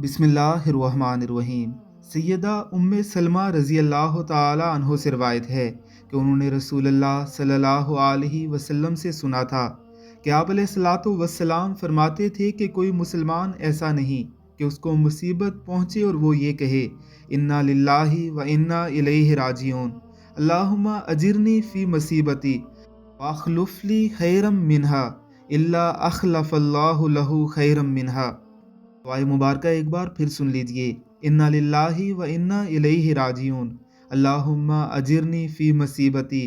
बिस्मिल्लाहिर्रहमानिर्रहीम। सैयदा उम्मे सलमा रज़ी अल्लाह ताला अन्हो से रवायत है कि उन्होंने रसूलुल्लाह सल्लल्लाहु अलैहि वसल्लम से सुना था कि आप अलैहिस्सलातु वस्सलाम फरमाते थे कि कोई मुसलमान ऐसा नहीं कि उसको मुसीबत पहुँचे और वो ये कहे, इन्ना लिल्लाहि व इन्ना इलैहि राजिऊन, अल्लाहुम्मा अजिरनी फ़ी मुसीबती वाखलुफ़ली खैरम मिन्हा इल्ला अखलफ़ल्लाहु लहू खैरम मिन्हा। दुआए मुबारक एक बार फिर सुन लीजिए। इन्ना लिल्लाहि व इन्ना इलैहि राजिऊन, अल्लाहुम्मा अजिरनी फ़ी मुसीबती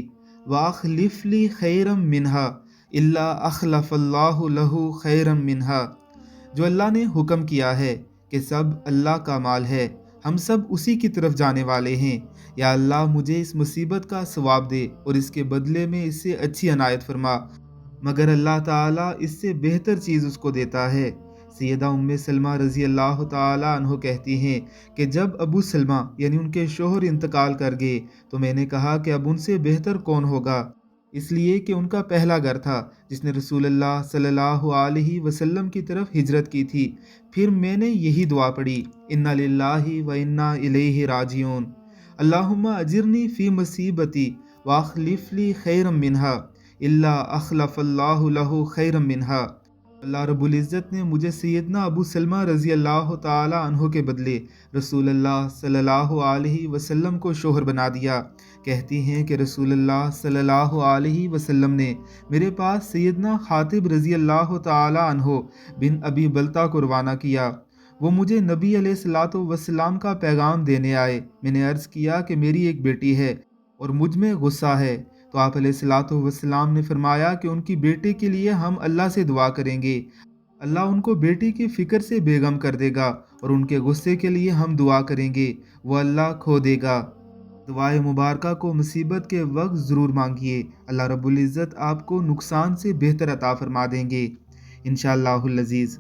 व अखलिफ़ली खैरम मिन्हा इल्ला अखलफ़ल्लाहु लहू खैरम मिन्हा। जो अल्लाह ने हुक्म किया है कि सब अल्लाह का माल है, हम सब उसी की तरफ जाने वाले हैं। या अल्लाह मुझे इस मुसीबत का सवाब दे और इसके बदले में इससे अच्छी अनायत फरमा, मगर अल्लाह ताला इससे बेहतर चीज़ उसको देता है। सैयदा उम्मे सलमा रज़ी अल्लाह ताला अन्हो कहती हैं कि जब अबू सलमा यानी उनके शोहर इंतकाल कर गए तो मैंने कहा कि अब उनसे बेहतर कौन होगा, इसलिए कि उनका पहला घर था जिसने रसूलुल्लाह सल्लल्लाहु अलैहि वसल्लम की तरफ हिजरत की थी। फिर मैंने यही दुआ पढ़ी, इन्ना लिल्लाहि व इन्ना इलैहि राजिऊन, अल्लाहुम्मा अजिरनी फ़ी मुसीबती व अखलिफ़ली खैरम मिन्हा इल्ला अखलफ़ल्लाहु लहू खैरम मिन्हा। अल्लाह रब्बुल इज़्ज़त ने मुझे सैयदना अबू सलमा रज़ी अल्लाह ताला अन्हो के बदले रसूलुल्लाह सल्लल्लाहु अलैहि वसल्लम को शोहर बना दिया। कहती हैं कि रसूलुल्लाह सल्लल्लाहु अलैहि वसल्लम ने मेरे पास सैयदना खातिब रज़ी अल्लाह ताला अन्हो बिन अबी बलता को रवाना किया। वो मुझे नबी अलैहिस्सलातु वस्सलाम का पैगाम देने आए। मैंने अर्ज़ किया कि मेरी एक बेटी है और मुझ में गुस्सा है। तो आप अलैहिस्सलातु वस्सलाम ने फरमाया कि उनकी बेटी के लिए हम अल्लाह से दुआ करेंगे, अल्लाह उनको बेटी की फ़िक्र से बेगम कर देगा, और उनके गुस्से के लिए हम दुआ करेंगे, वो अल्लाह खो देगा। दुआए मुबारका को मुसीबत के वक्त ज़रूर मांगिए, अल्लाह रब्बुल इज़्ज़त आपको नुकसान से बेहतर अता फरमा देंगे इंशाअल्लाहुल अज़ीज़।